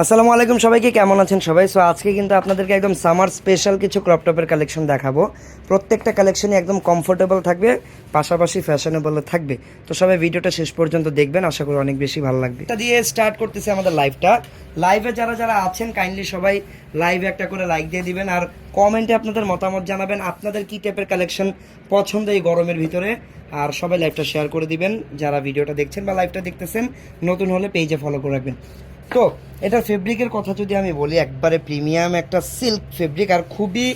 আসসালামু আলাইকুম সবাইকে, কেমন আছেন সবাই? সো আজকে কিন্তু আপনাদেরকে একদম সামার স্পেশাল কিছু ক্রপ টপের কালেকশন দেখাবো। প্রত্যেকটা কালেকশনই একদম কমফোর্টেবল থাকবে, পাশাপাশি ফ্যাশনেবলও থাকবে। তো সবাই ভিডিওটা শেষ পর্যন্ত দেখবেন, আশা করি অনেক বেশি ভালো লাগবে। এটা দিয়ে স্টার্ট করতেছি আমাদের লাইভটা। লাইভে যারা যারা আছেন কাইন্ডলি সবাই লাইভে একটা করে লাইক দিয়ে দিবেন, আর কমেন্টে আপনাদের মতামত জানাবেন আপনাদের কী টাইপের কালেকশন পছন্দ এই গরমের ভিতরে। আর সবাই লাইভটা শেয়ার করে দিবেন যারা ভিডিওটা দেখছেন বা লাইভটা দেখতেছেন, নতুন হলে পেজে ফলো করে রাখবেন। তো এটার ফেব্রিকের কথা যদি আমি বলি, একবারে প্রিমিয়াম একটা সিল্ক ফেব্রিক, আর খুবই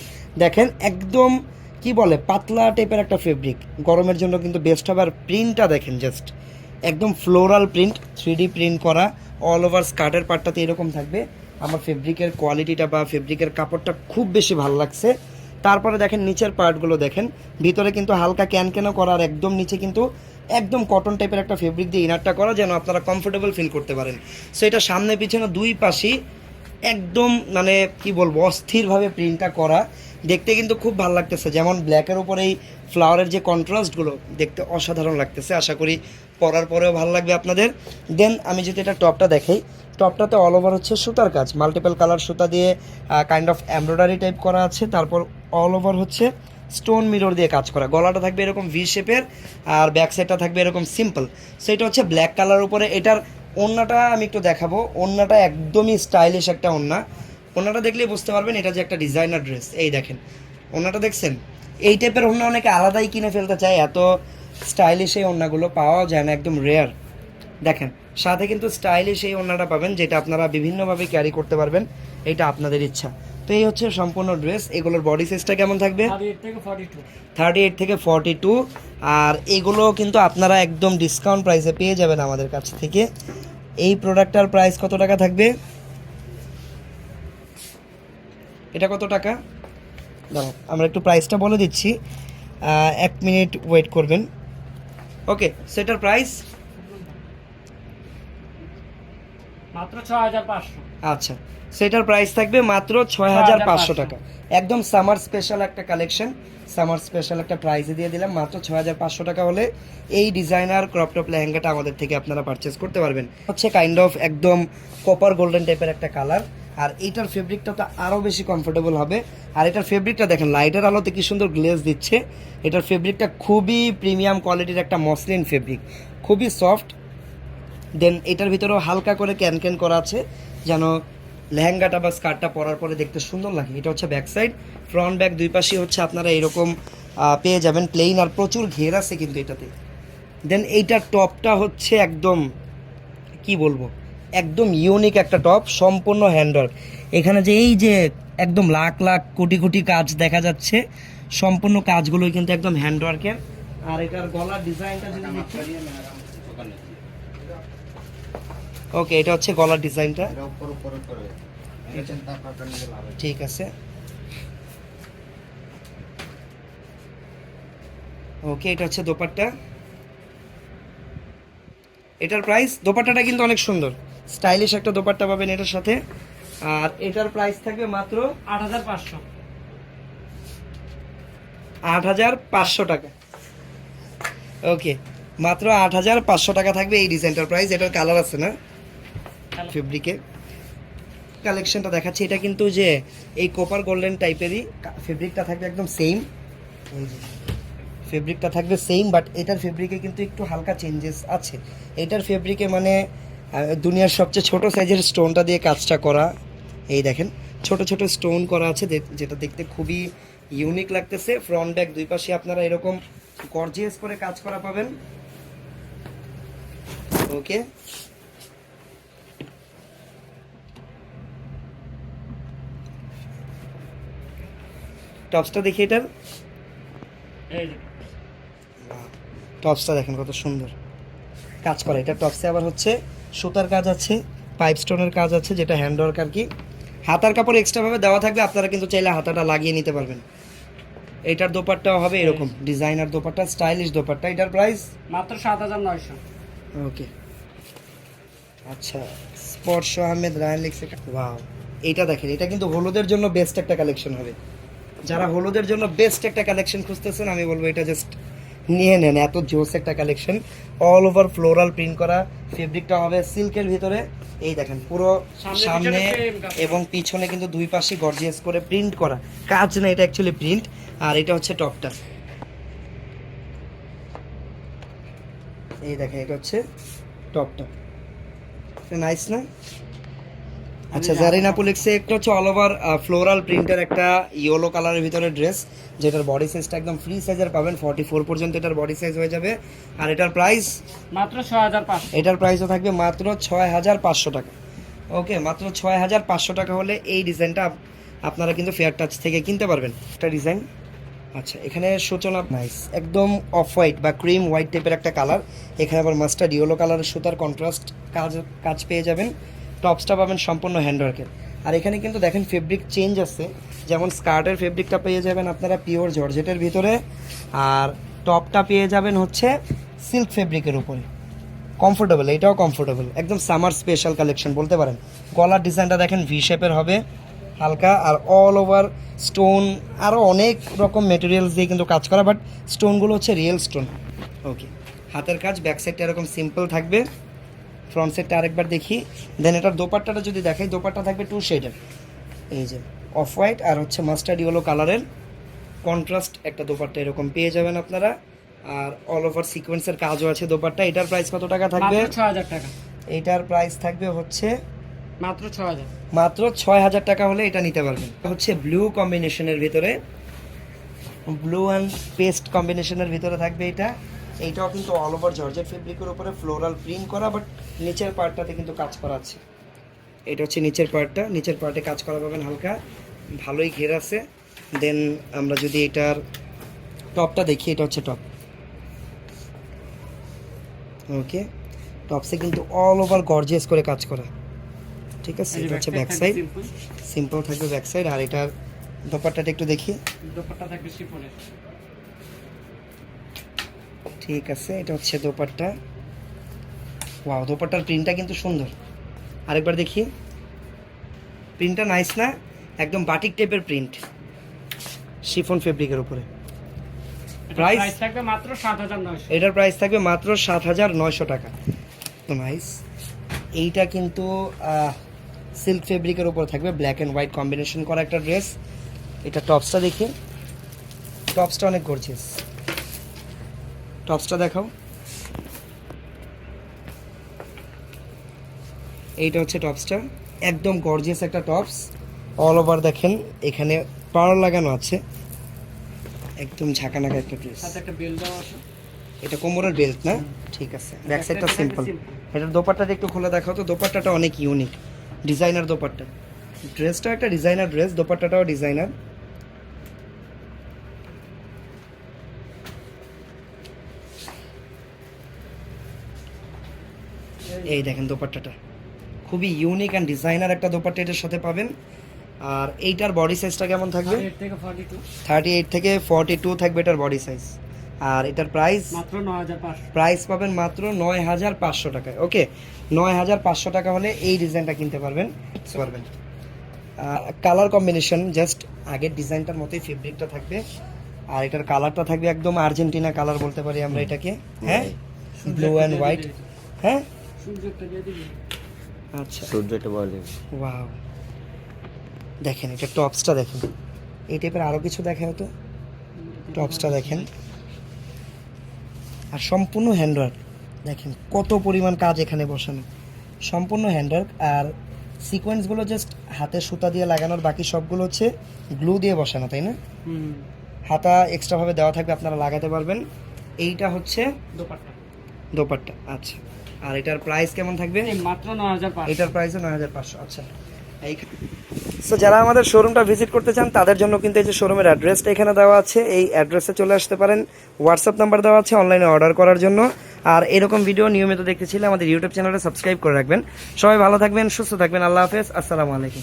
দেখেন একদম কি বলে পাতলা টাইপের একটা ফেব্রিক, গরমের জন্য কিন্তু বেস্ট হবে। আর প্রিন্টটা দেখেন, জাস্ট একদম ফ্লোরাল প্রিন্ট, 3D প্রিন্ট করা, অল ওভার স্কার্টের পার্টটাতে এরকম থাকবে। আমার ফেব্রিকের কোয়ালিটিটা বা ফেব্রিকের কাপড়টা খুব বেশি ভালো লাগছে। তারপরে দেখেন নিচের পার্টগুলো দেখেন, ভিতরে কিন্তু হালকা ক্যানক্যানও করা, আর একদম নিচে কিন্তু একদম কটন টাইপের একটা ফেব্রিক দিয়ে ইনারটা করা, যেন আপনারা কমফোর্টেবল ফিল করতে পারেন। সো এটা সামনে পিছনে দুই পাশেই একদম মানে কি বলবো অস্থিরভাবে প্রিন্টটা করা, দেখতে কিন্তু খুব ভালো লাগতেছে। যেমন ব্ল্যাকের উপরে এই ফ্লাওয়ারের যে কন্ট্রাস্টগুলো দেখতে অসাধারণ লাগতেছে, আশা করি পরার পরেও ভালো লাগবে আপনাদের। দেন আমি যদি এটা টপটা দেখাই, টপটাতে অল ওভার হচ্ছে সুতার কাজ, মাল্টিপল কালার সুতা দিয়ে কাইন্ড অফ এমব্রয়ডারি টাইপ করা আছে। তারপর অল ওভার হচ্ছে স্টোন মিরর দিয়ে কাজ করা, গলাটা থাকবে এরকম ভি শেপের, আর ব্যাক সাইডটা থাকবে এরকম সিম্পল। সো এটা হচ্ছে ব্ল্যাক কালার উপরে। এটার ওড়নাটা আমি একটু দেখাবো, ওড়নাটা একদমই স্টাইলিশ একটা ওড়না। ওড়নাটা দেখলেই বুঝতে পারবেন এটা যে একটা ডিজাইনার ড্রেস। এই দেখেন ওড়নাটা দেখছেন, এই টাইপের ওড়না অনেকে আলাদাই কিনে ফেলতে চায়, এত স্টাইলিশ এই ওড়নাগুলো পাওয়া যায় না, একদম রেয়ার। দেখেন সাথে কিন্তু স্টাইলিশ এই ওড়নাটা পাবেন, যেটা আপনারা বিভিন্নভাবে ক্যারি করতে পারবেন, এটা আপনাদের ইচ্ছা। তো এই হচ্ছে সম্পূর্ণ ড্রেস। এগুলোর বডি সাইজটা কেমন থাকবে? 38 থেকে 42। আর এগুলো কিন্তু আপনারা একদম ডিসকাউন্ট প্রাইসে পেয়ে যাবেন আমাদের কাছ থেকে। এই প্রোডাক্টটার প্রাইস কত টাকা থাকবে? এটা কত টাকা? দাঁড়াও আমরা একটু প্রাইসটা বলে দিচ্ছি, 1 মিনিট ওয়েট করবেন। ওকে, সেটার প্রাইস মাত্র 6500। আচ্ছা, সেটার প্রাইস থাকবে মাত্র 6500 টাকা। একদম সামার স্পেশাল একটা কালেকশন, সামার স্পেশাল একটা প্রাইসে দিয়ে দিলাম। মাত্র 6500 টাকা হলে এই ডিজাইনার ক্রপ টপ লেহেঙ্গাটা আমাদের থেকে আপনারা পারচেস করতে পারবেন। হচ্ছে কাইন্ড অফ একদম কপার গোল্ডেন টাইপের একটা কালার, আর এইটার ফেব্রিকটা তো আরও বেশি কমফোর্টেবল হবে। আর এটার ফেব্রিকটা দেখেন লাইটের আলোতে কি সুন্দর গ্লেজ দিচ্ছে। এটার ফেব্রিকটা খুবই প্রিমিয়াম কোয়ালিটির একটা মসলিন ফেব্রিক, খুবই সফট। দেন এটার ভিতরেও হালকা করে ক্যান করা আছে, যেন লেহেঙ্গাটা বা স্কার্টটা পরার পরে দেখতে সুন্দর লাগে। এটা হচ্ছে ব্যাক সাইড, ফ্রন্ট ব্যাক দুই পাশেই হচ্ছে আপনারা এরকম পেয়ে যাবেন প্লেন, আর প্রচুর ঘের আছে কিন্তু এটাতে। দেন এইটার টপটা হচ্ছে একদম কি বলবো, একদম ইউনিক একটা টপ, সম্পূর্ণ হ্যান্ডওয়ার্ক। এখানে যে এই যে একদম লাখ লাখ কোটি কোটি কাজ দেখা যাচ্ছে, সম্পূর্ণ কাজগুলোই কিন্তু একদম হ্যান্ডওয়ার্কের। আর এটার গলার ডিজাইনটা যদি দেখি, ওকে এটা হচ্ছে গলার ডিজাইনটা, ঠিক আছে। ওকে এটা হচ্ছে দোপাট্টা, এটার প্রাইস, দোপাট্টাটা কিন্তু অনেক সুন্দর স্টাইলিশ একটা দোপাট্টা পাবেন এটার সাথে। আর এটার প্রাইস থাকবে মাত্র 8500। 8500 টাকা। ওকে, মাত্র 8500 টাকা থাকবে এই ডিজাইনটার প্রাইস। এটার কালার আছে না ফেব্রিকে, কালেকশনটা দেখাচ্ছি। এটা কিন্তু যে এই কোপার গোল্ডেন টাইপেরই ফেব্রিকটা থাকবে একদম সেম, ফেব্রিকটা থাকবে সেম, বাট এটার ফেব্রিকে কিন্তু একটু হালকা চেঞ্জেস আছে। এটার ফেব্রিকে মানে দুনিয়ার সবচেয়ে ছোট সাইজের স্টোনটা দিয়ে কাজটা করা। এই দেখেন ছোট ছোট স্টোন করা আছে, যেটা দেখতে খুবই ইউনিক লাগতেছে। ফ্রন্ট ব্যাক দুই পাশে আপনারা এরকম গর্জিয়াস করে কাজ করা পাবেন। ওকে, টপসটা দেখি এটার, টপসটা দেখেন কত সুন্দর কাজ করা। এটা টপসে আবার হচ্ছে সুতার কাজ আছে, পাইপ স্টোনের কাজ আছে, যেটা হ্যান্ডওয়ার্ক আর কি। হাতার কাপড় এক্সট্রাভাবে দেওয়া থাকবে, আপনারা কিন্তু চাইলে হাতাটা লাগিয়ে নিতে পারবেন। এটার দোপাট্টাও হবে এরকম ডিজাইনার দোপাট্টা, স্টাইলিশ দোপাট্টা। এটার প্রাইস মাত্র 7900। ওকে, আচ্ছা স্পর্শ আহমেদ রায়ান লিখছে। ওয়াও, এইটা দেখেন, এটা কিন্তু হলুদের জন্য বেস্ট একটা কালেকশন হবে। যারা হলুদের জন্য বেস্ট একটা কালেকশন খুঁজতেছেন, আমি বলবো এটা জাস্ট নিয়ে নেন, এত জোস একটা collection. All over floral print করা, ফেব্রিকটা হবে সিল্কের ভিতরে। এই দেখেন পুরো সামনে এবং পিছনে কিন্তু দুই পাশে গর্জিয়াস করে প্রিন্ট করা, কাজ না, এটা অ্যাকচুয়ালি প্রিন্ট। আর এটা হচ্ছে টপটা, এই দেখেন এটা হচ্ছে টপটা, নাইস না? আচ্ছা, জারিনা পুলিক্সে একটা হচ্ছে অল ওভার ফ্লোরাল প্রিন্টের একটা ইয়েলো কালারের ভিতরে ড্রেস, যেটার বডি সাইজটা একদম ফ্রি সাইজের পাবেন, 44 পর্যন্ত এটার বডি সাইজ হয়ে যাবে। আর এটার প্রাইস মাত্র 6500। এটার প্রাইসও থাকবে মাত্র 6500 টাকা। ওকে, মাত্র 6500 টাকা হলে এই ডিজাইনটা আপনারা কিন্তু ফেয়ার টাচ থেকে কিনতে পারবেন। একটা ডিজাইন, আচ্ছা এখানে সূচনা নাইস, একদম অফ হোয়াইট বা ক্রিম হোয়াইট টাইপের একটা কালার, এখানে আবার মাস্টার্ড ইয়েলো কালারের সুতার কন্ট্রাস্ট কাজ পেয়ে যাবেন। টপসটা পাবেন সম্পূর্ণ হ্যান্ডওয়ার্কের। আর এখানে কিন্তু দেখেন ফেব্রিক চেঞ্জ আছে, যেমন স্কার্টের ফেব্রিকটা পেয়ে যাবেন আপনারা পিওর জর্জেটের ভিতরে, আর টপটা পেয়ে যাবেন হচ্ছে সিল্ক ফেব্রিকের উপরে, কমফোর্টেবল, এটাও কমফোর্টেবল, একদম সামার স্পেশাল কালেকশন বলতে পারেন। গলার ডিজাইনটা দেখেন ভি শেপের হবে হালকা, আর অল ওভার স্টোন, আরও অনেক রকম মেটেরিয়ালস দিয়ে কিন্তু কাজ করা, বাট স্টোনগুলো হচ্ছে রিয়েল স্টোন। ওকে, হাতের কাজ, ব্যাক সাইডটা এরকম সিম্পল থাকবে, ফ্রন্ট সাইডটা আরেকবার দেখি। দেন এটার দোপাট্টাটা যদি দেখাই, দোপাট্টা থাকবে 2 শেডের, এই যে অফ হোয়াইট আর হচ্ছে মাস্টার্ড ইয়েলো কালারের কন্ট্রাস্ট একটা দোপাট্টা এরকম পেয়ে যাবেন আপনারা। আর অল ওভার সিকোয়েন্সের কাজও আছে দোপাট্টা। এটার প্রাইস কত টাকা থাকবে? মাত্র 6000 টাকা। এটার প্রাইস থাকবে হচ্ছে মাত্র 6000। মাত্র 6000 টাকা হলে এটা নিতে পারবেন। হচ্ছে ব্লু কম্বিনেশনের ভিতরে, ব্লু অ্যান্ড পেস্ট কম্বিনেশনের ভিতরে থাকবে এটা। এইটাও কিন্তু অল ওভার জর্জেট ফেব্রিকের উপরে ফ্লোরাল প্রিন্ট করা, বাট নিচের পার্টটাতে কিন্তু কাজ করা আছে। এটা হচ্ছে নিচের পার্টটা, নিচের পার্টে কাজ করা পাবেন হালকা, ভালোই ঘের আছে। দেন আমরা যদি এটার টপটা দেখি, এটা হচ্ছে টপ। ওকে, টপসে কিন্তু অল ওভার গর্জিয়াস করে কাজ করা, ঠিক আছে। এটা হচ্ছে ব্যাক সাইড, সিম্পল থাকবে ব্যাক সাইড। আর এটার দোপাট্টাটা একটু দেখি, দোপাট্টা থাকবে শিফনের। ঠিক আছে, এটা হচ্ছে দোপাট্টা। ওয়াও, দোপাট্টার প্রিন্টটা কিন্তু সুন্দর, আরেকবার দেখি, প্রিন্টটা নাইস না? একদম বাটিক টাইপের প্রিন্ট, শিফন ফেব্রিকের উপরে। প্রাইস থাকবে মাত্র 7900। এটার প্রাইস থাকবে মাত্র 7900 টাকা। তো নাইস, এইটা কিন্তু সিল্ক ফেব্রিকের উপর থাকবে, ব্ল্যাক অ্যান্ড হোয়াইট কম্বিনেশন করা একটা ড্রেস। এটা টপসটা দেখি, টপসটা অনেক গর্জিয়াস, টপসটা দেখাও। এইটা হচ্ছে টপসটা, একদম গর্জিয়াস একটা টপস, অল ওভার দেখেন এখানে পাড় লাগানো আছে, একদম ঝাঁকানাকা একটা ড্রেস। সাথে একটা বেল্ট দেওয়া আছে। এটা কোমরের বেল্ট না? ঠিক আছে, ব্যাক সাইডটা সিম্পল। এটার দোপাট্টাটা একটু খুলে দেখাও তো, দোপাট্টাটা অনেক ইউনিক, ডিজাইনার দোপাট্টা। ড্রেসটা একটা ডিজাইনার ড্রেস, দোপাট্টাটাও ডিজাইনার। এই দেখেন দোপাট্টাটা খুবই ইউনিক অ্যান্ড ডিজাইনার একটা দোপাট্টা এটার সাথে পাবেন। আর এইটার বডি সাইজটা কেমন থাকবে? 38 থেকে 42। 38 থেকে 42 থাকবে এটার বডি সাইজ। আর এটার প্রাইস মাত্র 9500। প্রাইস পাবেন মাত্র 9500 টাকায়। ওকে, 9500 টাকা হলে এই ডিজাইনটা কিনতে পারবেন। কালার কম্বিনেশন জাস্ট আগের ডিজাইনটার মতোই, ফেব্রিকটা থাকবে। আর এটার কালারটা থাকবে একদম আর্জেন্টিনা কালার বলতে পারি আমরা এটাকে, হ্যাঁ, ব্লু অ্যান্ড হোয়াইট। হ্যাঁ, সূর্যটা দিয়ে দিবি। আচ্ছা, সূর্যটা বলে ওয়াও, দেখেন এটা টপসটা দেখেন, এই টাইপের আরও কিছু দেখে হয়তো। টপসটা দেখেন, আর সম্পূর্ণ হ্যান্ডওয়ার্ক, দেখেন কত পরিমাণ কাজ এখানে বসানো, সম্পূর্ণ হ্যান্ডওয়ার্ক। আর সিকোয়েন্সগুলো জাস্ট হাতে সুতা দিয়ে লাগানোর, বাকি সবগুলো হচ্ছে গ্লু দিয়ে বসানো, তাই না? হাতা এক্সট্রাভাবে দেওয়া থাকবে, আপনারা লাগাতে পারবেন। এইটা হচ্ছে দোপাট্টা। দোপাট্টা, আচ্ছা। আর এটার প্রাইস কেমন থাকবে? মাত্র 9500। এটার প্রাইসও 9500। আচ্ছা, এই সো যারা আমাদের শোরুমটা ভিজিট করতে চান তাদের জন্য কিন্তু এই যে শোরুমের অ্যাড্রেসটা এখানে দেওয়া আছে, এই অ্যাড্রেসে চলে আসতে পারেন। হোয়াটসঅ্যাপ নাম্বার দেওয়া আছে অনলাইনে অর্ডার করার জন্য। আর এরকম ভিডিও নিয়মিত দেখতে চাইলে আমাদের ইউটিউব চ্যানেলটা সাবস্ক্রাইব করে রাখবেন। সবাই ভালো থাকবেন, সুস্থ থাকবেন, আল্লাহ হাফেজ, আসসালামু আলাইকুম।